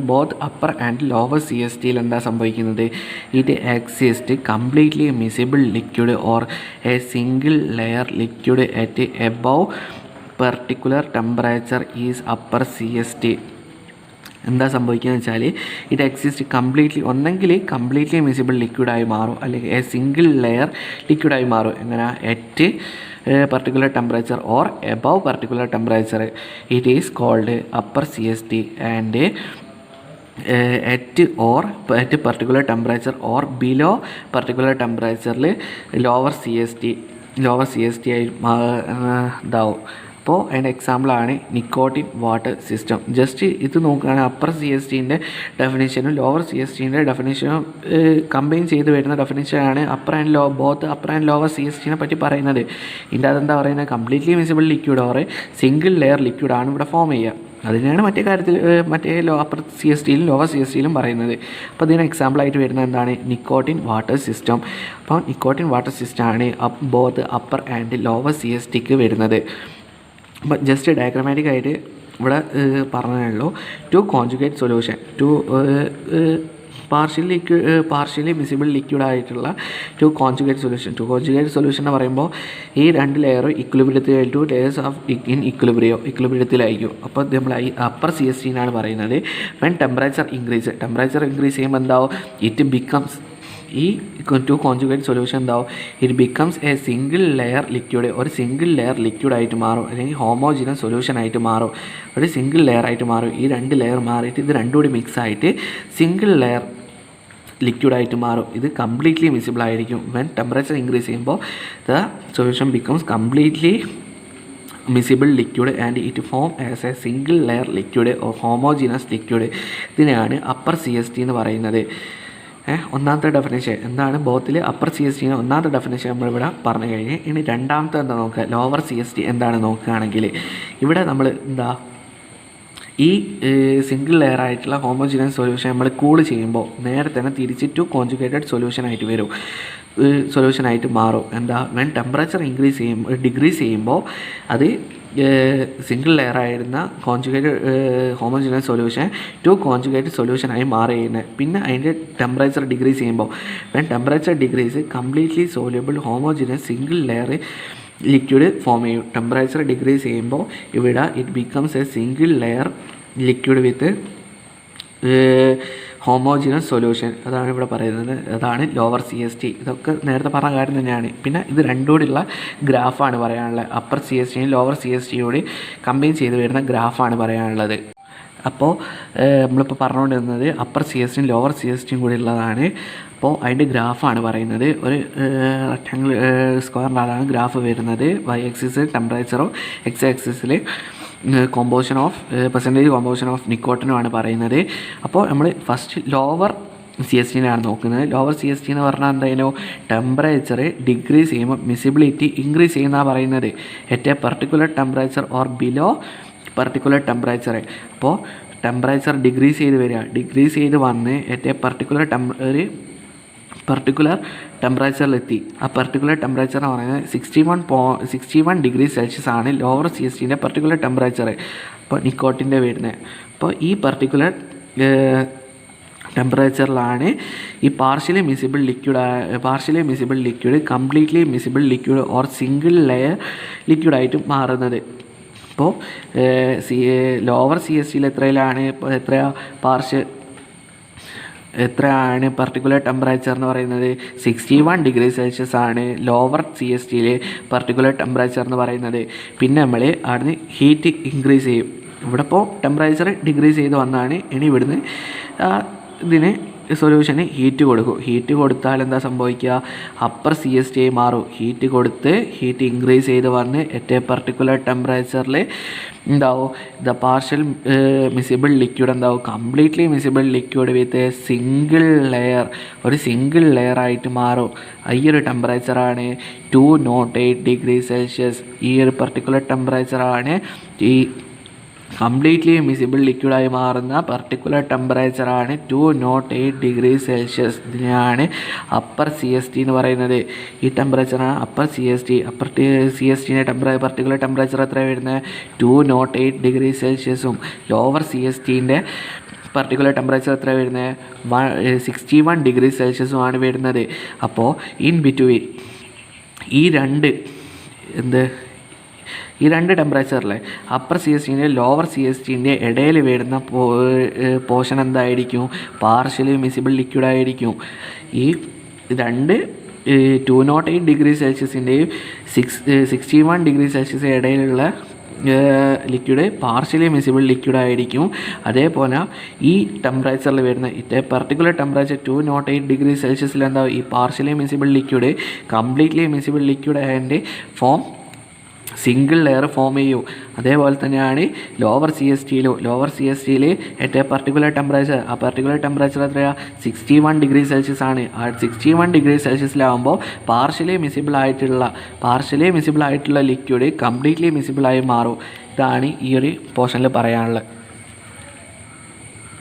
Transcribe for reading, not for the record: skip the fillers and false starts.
Both upper and lower CSTയിൽ എന്താ സംഭവിക്കുന്നത്? It exist completely miscible liquid or A single layer liquid at above particular temperature is upper CST. എന്താ സംഭവിക്കുകയെന്ന് വെച്ചാൽ it exist completely, ഒന്നെങ്കിൽ completely miscible ലിക്വിഡായി മാറും, അല്ലെങ്കിൽ A single layer ലിക്വിഡായി മാറും. എങ്ങനെ? At particular temperature or above particular temperature, it is called upper CST, and at particular temperature or below particular temperature lower CST ആയി ഇതാവും. അപ്പോൾ അതിൻ്റെ എക്സാമ്പിളാണ് നിക്കോട്ടിൻ വാട്ടർ സിസ്റ്റം. ജസ്റ്റ് ഇത് നോക്കുകയാണെങ്കിൽ അപ്പർ CSTൻ്റെ ഡെഫിനേഷനും ലോവർ CSTൻ്റെ ഡെഫിനേഷനും കമ്പൈൻ ചെയ്ത് വരുന്ന ഡെഫിനേഷനാണ് ബോത്ത് അപ്പർ ആൻഡ് ലോവർ CSTനെ പറ്റി പറയുന്നത്. ഇതിൻ്റെ അതെന്താ പറയുന്നത്? Completely miscible liquid or single layer ലിക്വിഡാണ് ഇവിടെ ഫോം ചെയ്യുക. അതിനാണ് മറ്റേ കാര്യത്തിൽ അപ്പർ CSTയിലും ലോവർ CSTയിലും പറയുന്നത്. അപ്പോൾ ഇതിന് എക്സാമ്പിളായിട്ട് വരുന്നത് എന്താണ്? Nicotine water system. അപ്പോൾ നിക്കോട്ടിൻ വാട്ടർ സിസ്റ്റമാണ് ബോത്ത് അപ്പർ ആൻഡ് ലോവർ CSTക്ക് വരുന്നത്. അപ്പം ജസ്റ്റ് ഡയഗ്രമാറ്റിക് ആയിട്ട് ഇവിടെ പറഞ്ഞുള്ളൂ. To conjugate solution, partially miscible liquid ആയിട്ടുള്ള ടു കോൺജുഗേറ്റ് സൊല്യൂഷൻ എന്ന് പറയുമ്പോൾ ഈ രണ്ട് ലെയറും ഇക്വിലിബ്രിയത്തിൽ, 2 layers ഓഫ് ഇൻ ഇക്വിലിബ്രിയത്തിലായിരിക്കും. അപ്പോൾ നമ്മൾ അപ്പർ CSTനാണ് പറയുന്നത്. വെൻ ടെമ്പറേച്ചർ ഇൻക്രീസ് ചെയ്യുമ്പോൾ എന്താവും? ഇറ്റ് ബിക്കംസ്, ഈ ടു കോൺജുഗേറ്റ് സൊല്യൂഷൻ എന്താവും? It becomes A single layer liquid, ഒരു സിംഗിൾ ലെയർ ലിക്വിഡായിട്ട് മാറും, അല്ലെങ്കിൽ ഹോമോജിനസ് സൊല്യൂഷൻ ആയിട്ട് മാറും, ഒരു സിംഗിൾ ലെയർ ആയിട്ട് മാറും. ഈ രണ്ട് ലെയർ മാറിയിട്ട് ഇത് രണ്ടും കൂടി മിക്സ് ആയിട്ട് സിംഗിൾ ലെയർ ലിക്വിഡായിട്ട് മാറും. ഇത് കംപ്ലീറ്റ്ലി മിസിബിൾ ആയിരിക്കും. വെൻ ടെമ്പറേച്ചർ ഇൻക്രീസ് ചെയ്യുമ്പോൾ the solution becomes completely miscible liquid and it form as A single layer liquid or homogeneous liquid. ഇതിനെയാണ് അപ്പർ CST എന്ന് പറയുന്നത്. ഒന്നാമത്തെ ഡെഫിനേഷൻ എന്താണ്? ബോത്തിൽ അപ്പർ CSTന് ഒന്നാമത്തെ ഡെഫിനേഷൻ നമ്മളിവിടെ പറഞ്ഞു കഴിഞ്ഞ്, ഇനി രണ്ടാമത്തെ എന്താ നോക്കുക? ലോവർ CST എന്താണ് നോക്കുകയാണെങ്കിൽ ഇവിടെ നമ്മൾ എന്താ ഈ സിംഗിൾ ലെയർ ആയിട്ടുള്ള ഹോമോജിനസ് സൊല്യൂഷൻ നമ്മൾ കൂൾ ചെയ്യുമ്പോൾ നേരെ തന്നെ തിരിച്ച് ടു കോൺജുഗേറ്റഡ് സൊല്യൂഷനായിട്ട് മാറും. എന്താ? വെൻ ടെമ്പറേച്ചർ ഡിക്രീസ് ചെയ്യുമ്പോൾ അത് സിംഗിൾ ലെയർ ആയിരുന്ന ഹോമോജിനസ് സൊല്യൂഷൻ ടു കോൺജുഗേറ്റഡ് സൊല്യൂഷനായി മാറുകയാണ്. പിന്നെ അതിൻ്റെ ടെമ്പറേച്ചർ ഡിക്രീസ് ചെയ്യുമ്പോൾ when temperature decrease completely soluble homogeneous single layer liquid form ചെയ്യും. ടെമ്പറേച്ചർ ഡിക്രീസ് ചെയ്യുമ്പോൾ ഇവിടെ it becomes A single layer liquid with homogeneous solution. അതാണ് ഇവിടെ പറയുന്നത്. അതാണ് ലോവർ CST. ഇതൊക്കെ നേരത്തെ പറഞ്ഞ കാര്യം തന്നെയാണ്. പിന്നെ ഇത് രണ്ടുകൂടിയുള്ള ഗ്രാഫാണ് പറയാനുള്ളത്. അപ്പർ CSTയും ലോവർ CSTയോട് കമ്പൈൻ ചെയ്ത് വരുന്ന ഗ്രാഫാണ് പറയാനുള്ളത്. അപ്പോൾ നമ്മളിപ്പോൾ പറഞ്ഞുകൊണ്ടിരുന്നത് അപ്പർ CSTയും ലോവർ CSTയും കൂടി ഉള്ളതാണ്. അപ്പോൾ അതിൻ്റെ ഗ്രാഫാണ് പറയുന്നത്. ഒരു റെക്ടാങ്കിൾ സ്ക്വയറിലാണ് ഗ്രാഫ് വരുന്നത്. Y ആക്സിസ് ടെമ്പറേച്ചറും X ആക്സിസിൽ composition of percentage composition of നിക്കോട്ടിനുമാണ് പറയുന്നത്. അപ്പോൾ നമ്മൾ ഫസ്റ്റ് ലോവർ CSTനാണ് നോക്കുന്നത്. ലോവർ CST എന്ന് പറഞ്ഞാൽ എന്തായാലും ടെമ്പറേച്ചർ ഡിക്രീസ് ചെയ്യുമ്പോൾ മിസിബിലിറ്റി ഇൻക്രീസ് ചെയ്യുന്നതാണ് പറയുന്നത്. At A particular temperature or below particular temperature. അപ്പോൾ ടെമ്പറേച്ചർ ഡിക്രീസ് ചെയ്ത് വന്ന് അറ്റ് എ പർട്ടിക്കുലർ ടെമ്പറേച്ചറിലെത്തി. ആ പർട്ടിക്കുലർ ടെമ്പറേച്ചർ എന്ന് പറയുന്നത് 61 ഡിഗ്രി സെൽഷ്യസ് ആണ് ലോവർ CSTൻ്റെ പർട്ടിക്കുലർ ടെമ്പറേച്ചർ. അപ്പോൾ നിക്കോട്ടിൻ്റെ വരുന്നത്. അപ്പോൾ ഈ പർട്ടിക്കുലർ ടെമ്പറേച്ചറിലാണ് ഈ partially miscible liquid completely miscible liquid or single layer ലിക്വിഡായിട്ട് മാറുന്നത്. അപ്പോൾ ലോവർ CSTയിൽ എത്രയാണ് പർട്ടിക്കുലർ ടെമ്പറേച്ചർ എന്ന് പറയുന്നത്? 61 ഡിഗ്രി സെൽഷ്യസ് ആണ് ലോവർ CSTയിൽ പർട്ടിക്കുലർ ടെമ്പറേച്ചർ എന്ന് പറയുന്നത്. പിന്നെ നമ്മൾ അവിടുന്ന് ഹീറ്റ് ഇൻക്രീസ് ചെയ്യും. ഇവിടെ ഇപ്പോൾ ടെമ്പറേച്ചർ ഡിക്രീസ് ചെയ്ത് വന്നാണ്. ഇനി ഇവിടുന്ന് ഇതിന് സൊല്യൂഷന് ഹീറ്റ് കൊടുത്താൽ എന്താ സംഭവിക്കുക? അപ്പർ CST ആയി മാറും. ഹീറ്റ് ഇൻക്രീസ് ചെയ്ത് വന്ന് അറ്റ് എ പർട്ടിക്കുലർ ടെമ്പറേച്ചറിൽ എന്താവും? ദ പാർഷ്യൽ മിസിബിൾ ലിക്വിഡ് എന്താവും? Completely miscible liquid with a single layer ആയിട്ട് മാറും. ഈ ഒരു ടെമ്പറേച്ചറാണ് 208 ഡിഗ്രി സെൽഷ്യസ്. ഈ ഒരു പർട്ടിക്കുലർ ടെമ്പറേച്ചറാണ് ഈ കംപ്ലീറ്റ്ലി മിസിബിൾ ലിക്വിഡായി മാറുന്ന പർട്ടിക്കുലർ ടെമ്പറേച്ചറാണ് 208 ഡിഗ്രി സെൽഷ്യസ്. ഇതിനെയാണ് അപ്പർ CST എന്ന് പറയുന്നത്. ഈ ടെമ്പറേച്ചറാണ് അപ്പർ CSTൻ്റെ പർട്ടിക്കുലർ ടെമ്പറേച്ചർ എത്രയാണ് വരുന്നത്? 208 ഡിഗ്രി സെൽഷ്യസും ലോവർ CSTൻ്റെ പർട്ടിക്കുലർ ടെമ്പറേച്ചർ എത്ര വരുന്നത് 61 ഡിഗ്രി സെൽഷ്യസുമാണ് വരുന്നത്. അപ്പോൾ ഇൻ ബിറ്റ്വീൻ ഈ രണ്ട് ടെമ്പറേച്ചറിലെ അപ്പർ സി എസ് ടിൻ്റെ ലോവർ സി എസ് ടിൻ്റെ ഇടയിൽ വരുന്ന പോർഷൻ എന്തായിരിക്കും? പാർഷ്യലി മിസിബിൾ ലിക്വിഡ് ആയിരിക്കും. ഈ രണ്ട് 208 ഡിഗ്രി സെൽഷ്യസിൻ്റെയും 61 ഡിഗ്രി സെൽഷ്യസ് ഇടയിലുള്ള ലിക്വിഡ് പാർഷ്യലി മിസിബിൾ ലിക്വിഡ് ആയിരിക്കും. അതേപോലെ ഈ ടെമ്പറേച്ചറിൽ വരുന്ന പർട്ടിക്കുലർ ടെമ്പറേച്ചർ 208 ഡിഗ്രി സെൽഷ്യസിൽ എന്താ ഈ partially miscible liquid completely miscible liquid ആയതിൻ്റെ സിംഗിൾ ലെയർ ഫോം ചെയ്യും. അതേപോലെ തന്നെയാണ് ലോവർ സി എസ് ടിയിൽ പർട്ടിക്കുലർ ടെമ്പറേച്ചർ എത്രയാണ്? 61 ഡിഗ്രി സെൽഷ്യസ് ആണ്. ആ 61 ഡിഗ്രി സെൽഷ്യസിലാകുമ്പോൾ പാർഷ്യലി മിസിബിൾ ആയിട്ടുള്ള ലിക്വിഡ് കംപ്ലീറ്റ്ലി മിസിബിളായി മാറും. ഇതാണ് ഈ ഒരു പോർഷനിൽ പറയാനുള്ളത്.